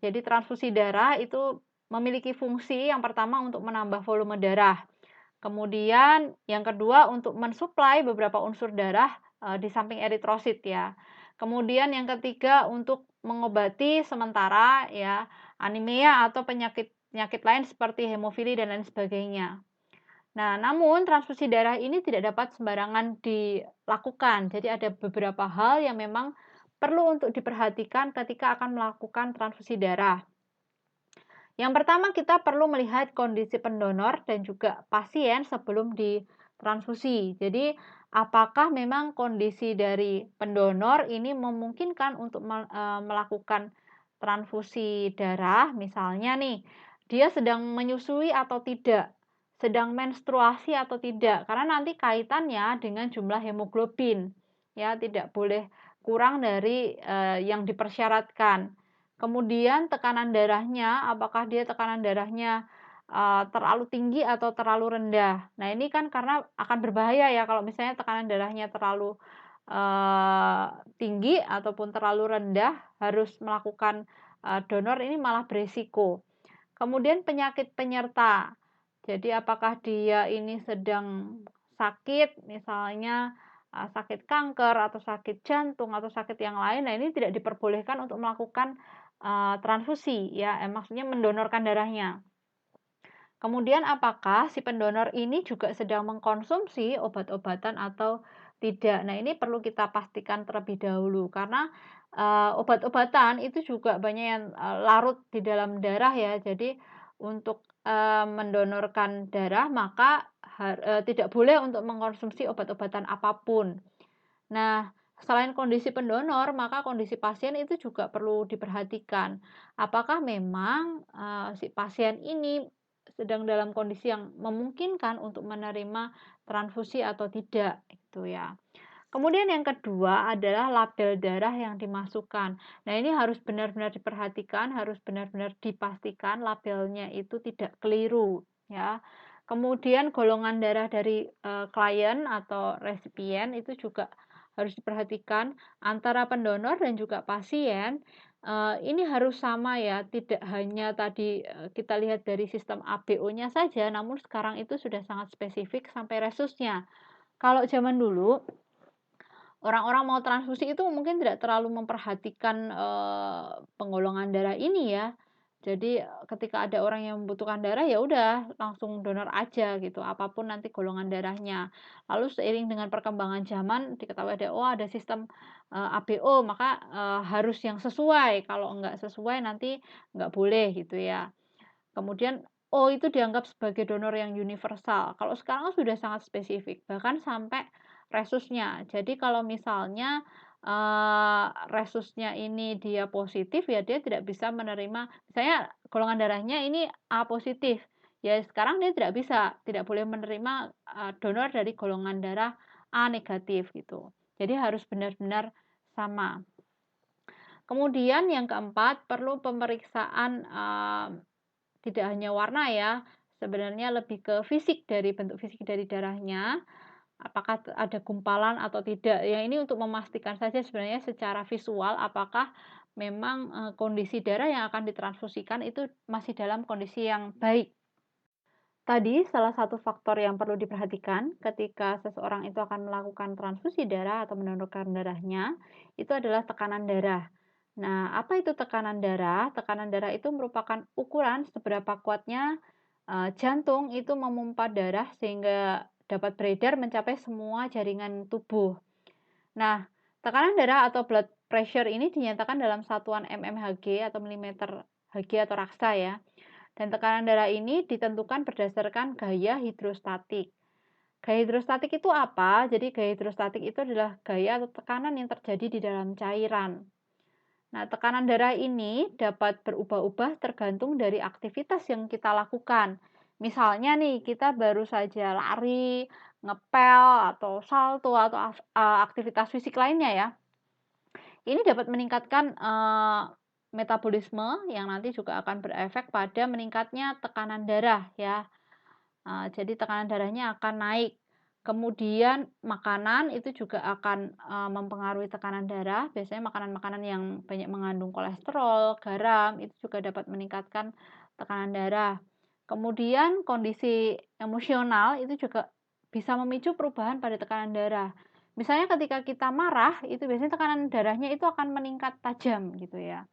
Jadi transfusi darah itu memiliki fungsi yang pertama untuk menambah volume darah. Kemudian yang kedua untuk mensuplai beberapa unsur darah di samping eritrosit ya. Kemudian yang ketiga untuk mengobati sementara ya anemia atau penyakit lain seperti hemofili dan lain sebagainya. Nah, namun transfusi darah ini tidak dapat sembarangan dilakukan. Jadi ada beberapa hal yang memang perlu untuk diperhatikan ketika akan melakukan transfusi darah. Yang pertama kita perlu melihat kondisi pendonor dan juga pasien sebelum ditransfusi. Jadi apakah memang kondisi dari pendonor ini memungkinkan untuk melakukan transfusi darah, misalnya nih, dia sedang menyusui atau tidak, sedang menstruasi atau tidak, karena nanti kaitannya dengan jumlah hemoglobin, ya tidak boleh kurang dari yang dipersyaratkan. Kemudian tekanan darahnya, apakah dia tekanan darahnya terlalu tinggi atau terlalu rendah. Nah, ini kan karena akan berbahaya ya kalau misalnya tekanan darahnya terlalu tinggi ataupun terlalu rendah, harus melakukan donor ini malah beresiko. Kemudian penyakit penyerta. Jadi apakah dia ini sedang sakit, misalnya sakit kanker atau sakit jantung atau sakit yang lain, nah ini tidak diperbolehkan untuk melakukan transfusi ya, maksudnya mendonorkan darahnya. Kemudian apakah si pendonor ini juga sedang mengkonsumsi obat-obatan atau tidak? Nah, ini perlu kita pastikan terlebih dahulu karena obat-obatan itu juga banyak yang larut di dalam darah ya. Jadi untuk mendonorkan darah maka tidak boleh untuk mengkonsumsi obat-obatan apapun. Nah, selain kondisi pendonor, maka kondisi pasien itu juga perlu diperhatikan. Apakah memang si pasien ini sedang dalam kondisi yang memungkinkan untuk menerima transfusi atau tidak, gitu ya. Kemudian yang kedua adalah label darah yang dimasukkan. Nah, ini harus benar-benar diperhatikan, harus benar-benar dipastikan labelnya itu tidak keliru, ya. Kemudian golongan darah dari klien atau resipien itu juga harus diperhatikan antara pendonor dan juga pasien, ini harus sama ya, tidak hanya tadi, kita lihat dari sistem ABO-nya saja, namun sekarang itu sudah sangat spesifik sampai resusnya. Kalau zaman dulu, orang-orang mau transfusi itu mungkin tidak terlalu memperhatikan, penggolongan darah ini ya. Jadi, ketika ada orang yang membutuhkan darah, ya udah langsung donor aja gitu, apapun nanti golongan darahnya. Lalu seiring dengan perkembangan zaman diketahui ada sistem, ABO, maka, harus yang sesuai, kalau enggak sesuai nanti nggak boleh gitu ya. Kemudian, itu dianggap sebagai donor yang universal. Kalau sekarang sudah sangat spesifik, bahkan sampai resusnya. Jadi kalau misalnya, resusnya ini dia positif, ya dia tidak bisa menerima misalnya golongan darahnya ini A positif, ya sekarang dia tidak boleh menerima, donor dari golongan darah A negatif gitu. Jadi harus benar-benar sama. Kemudian yang keempat, perlu pemeriksaan, tidak hanya warna ya, sebenarnya lebih ke fisik dari bentuk fisik dari darahnya, apakah ada gumpalan atau tidak. Ya ini untuk memastikan saja sebenarnya secara visual apakah memang, kondisi darah yang akan ditransfusikan itu masih dalam kondisi yang baik. Tadi salah satu faktor yang perlu diperhatikan ketika seseorang itu akan melakukan transfusi darah atau mendonorkan darahnya, itu adalah tekanan darah. Nah, apa itu tekanan darah? Tekanan darah itu merupakan ukuran seberapa kuatnya jantung itu memompa darah sehingga dapat beredar mencapai semua jaringan tubuh. Nah, tekanan darah atau blood pressure ini dinyatakan dalam satuan mmHg atau milimeter Hg atau raksa ya. Dan tekanan darah ini ditentukan berdasarkan gaya hidrostatik. Gaya hidrostatik itu apa? Jadi gaya hidrostatik itu adalah gaya atau tekanan yang terjadi di dalam cairan. Nah, tekanan darah ini dapat berubah-ubah tergantung dari aktivitas yang kita lakukan. Misalnya nih, kita baru saja lari, ngepel, atau salto, atau aktivitas fisik lainnya ya. Ini dapat meningkatkan metabolisme yang nanti juga akan berefek pada meningkatnya tekanan darah ya. Jadi tekanan darahnya akan naik. Kemudian makanan itu juga akan, mempengaruhi tekanan darah. Biasanya makanan-makanan yang banyak mengandung kolesterol, garam, itu juga dapat meningkatkan tekanan darah. Kemudian kondisi emosional itu juga bisa memicu perubahan pada tekanan darah. Misalnya ketika kita marah, itu biasanya tekanan darahnya itu akan meningkat tajam gitu ya.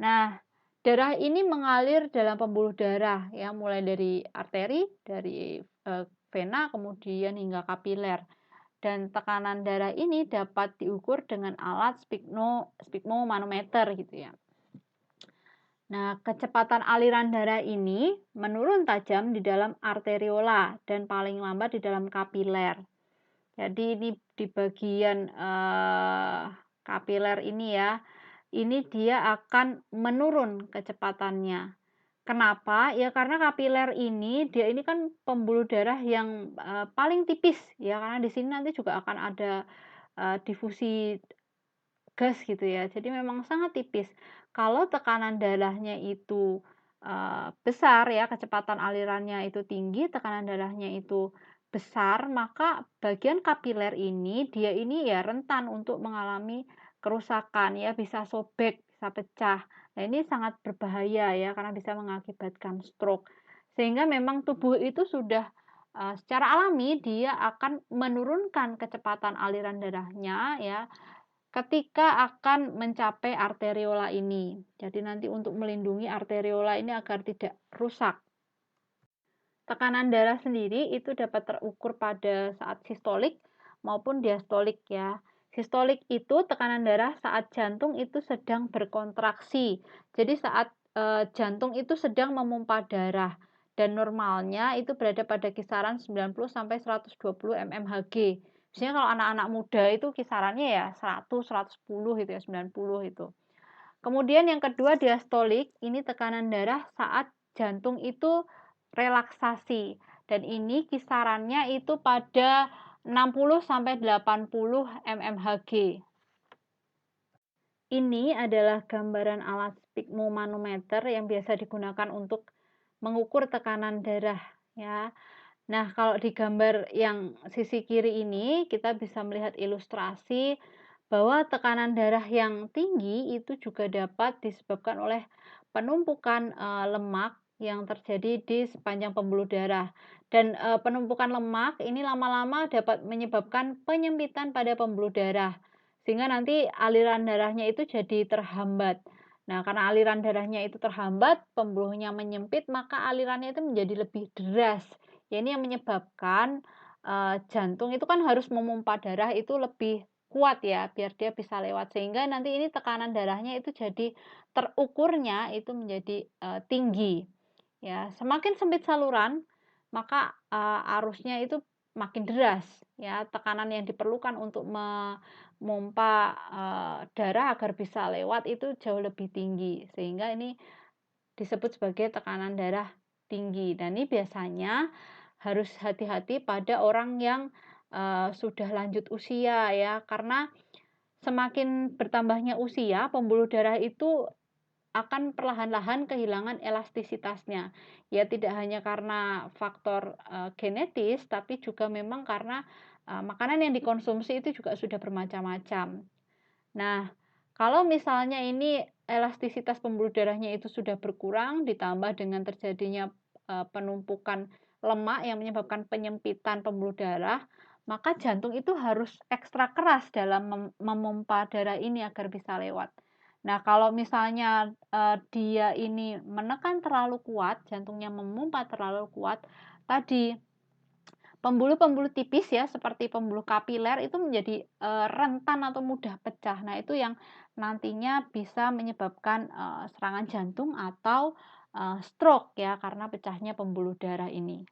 Nah, darah ini mengalir dalam pembuluh darah ya, mulai dari arteri, dari vena, kemudian hingga kapiler. Dan tekanan darah ini dapat diukur dengan alat sphygmomanometer gitu ya. Nah, kecepatan aliran darah ini menurun tajam di dalam arteriola dan paling lambat di dalam kapiler. Jadi ini di bagian kapiler ini ya, ini dia akan menurun kecepatannya. Kenapa? Ya karena kapiler ini dia ini kan pembuluh darah yang paling tipis ya, karena di sini nanti juga akan ada difusi gas gitu ya. Jadi memang sangat tipis. Kalau tekanan darahnya itu besar ya, kecepatan alirannya itu tinggi, tekanan darahnya itu besar, maka bagian kapiler ini dia ini ya rentan untuk mengalami kerusakan ya, bisa sobek, bisa pecah. Nah, ini sangat berbahaya ya karena bisa mengakibatkan stroke. Sehingga memang tubuh itu sudah secara alami dia akan menurunkan kecepatan aliran darahnya ya ketika akan mencapai arteriola ini. Jadi nanti untuk melindungi arteriola ini agar tidak rusak. Tekanan darah sendiri itu dapat terukur pada saat sistolik maupun diastolik ya. Sistolik itu tekanan darah saat jantung itu sedang berkontraksi. Jadi saat jantung itu sedang memompa darah dan normalnya itu berada pada kisaran 90 sampai 120 mmHg. Biasanya kalau anak-anak muda itu kisarannya ya 100, 110 gitu ya, 90 itu. Kemudian yang kedua diastolik, ini tekanan darah saat jantung itu relaksasi dan ini kisarannya itu pada 60 sampai 80 mmHg. Ini adalah gambaran alat sphygmomanometer yang biasa digunakan untuk mengukur tekanan darah ya. Nah, kalau di gambar yang sisi kiri ini, kita bisa melihat ilustrasi bahwa tekanan darah yang tinggi itu juga dapat disebabkan oleh penumpukan lemak yang terjadi di sepanjang pembuluh darah. Dan penumpukan lemak ini lama-lama dapat menyebabkan penyempitan pada pembuluh darah, sehingga nanti aliran darahnya itu jadi terhambat. Nah, karena aliran darahnya itu terhambat, pembuluhnya menyempit, maka alirannya itu menjadi lebih deras. Ya ini yang menyebabkan, jantung itu kan harus memompa darah itu lebih kuat ya, biar dia bisa lewat. Sehingga nanti ini tekanan darahnya itu jadi terukurnya itu menjadi, tinggi. Ya, semakin sempit saluran, maka, arusnya itu makin deras ya, tekanan yang diperlukan untuk memompa, darah agar bisa lewat itu jauh lebih tinggi. Sehingga ini disebut sebagai tekanan darah tinggi. Dan ini biasanya harus hati-hati pada orang yang sudah lanjut usia ya, karena semakin bertambahnya usia, pembuluh darah itu akan perlahan-lahan kehilangan elastisitasnya. Ya tidak hanya karena faktor genetis, tapi juga memang karena makanan yang dikonsumsi itu juga sudah bermacam-macam. Nah, kalau misalnya ini elastisitas pembuluh darahnya itu sudah berkurang, ditambah dengan terjadinya penumpukan lemak yang menyebabkan penyempitan pembuluh darah, maka jantung itu harus ekstra keras dalam memompa darah ini agar bisa lewat. Nah, kalau misalnya dia ini menekan terlalu kuat, jantungnya memompa terlalu kuat, tadi pembuluh-pembuluh tipis ya, seperti pembuluh kapiler itu menjadi, rentan atau mudah pecah. Nah, itu yang nantinya bisa menyebabkan, serangan jantung atau, stroke ya, karena pecahnya pembuluh darah ini.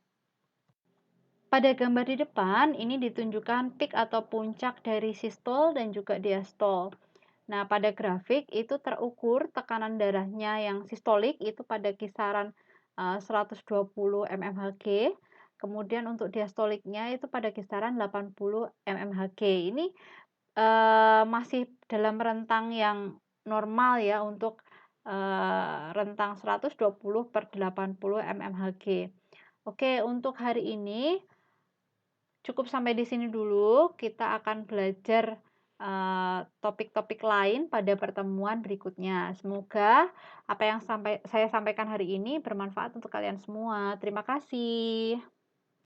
Pada gambar di depan, ini ditunjukkan peak atau puncak dari sistol dan juga diastol. Nah, pada grafik itu terukur tekanan darahnya yang sistolik itu pada kisaran 120 mmHg, kemudian untuk diastoliknya itu pada kisaran 80 mmHg. Ini masih dalam rentang yang normal ya untuk rentang 120/80 mmHg. Oke, untuk hari ini cukup sampai di sini dulu. Kita akan belajar topik-topik lain pada pertemuan berikutnya. Semoga apa yang saya sampaikan hari ini bermanfaat untuk kalian semua. Terima kasih.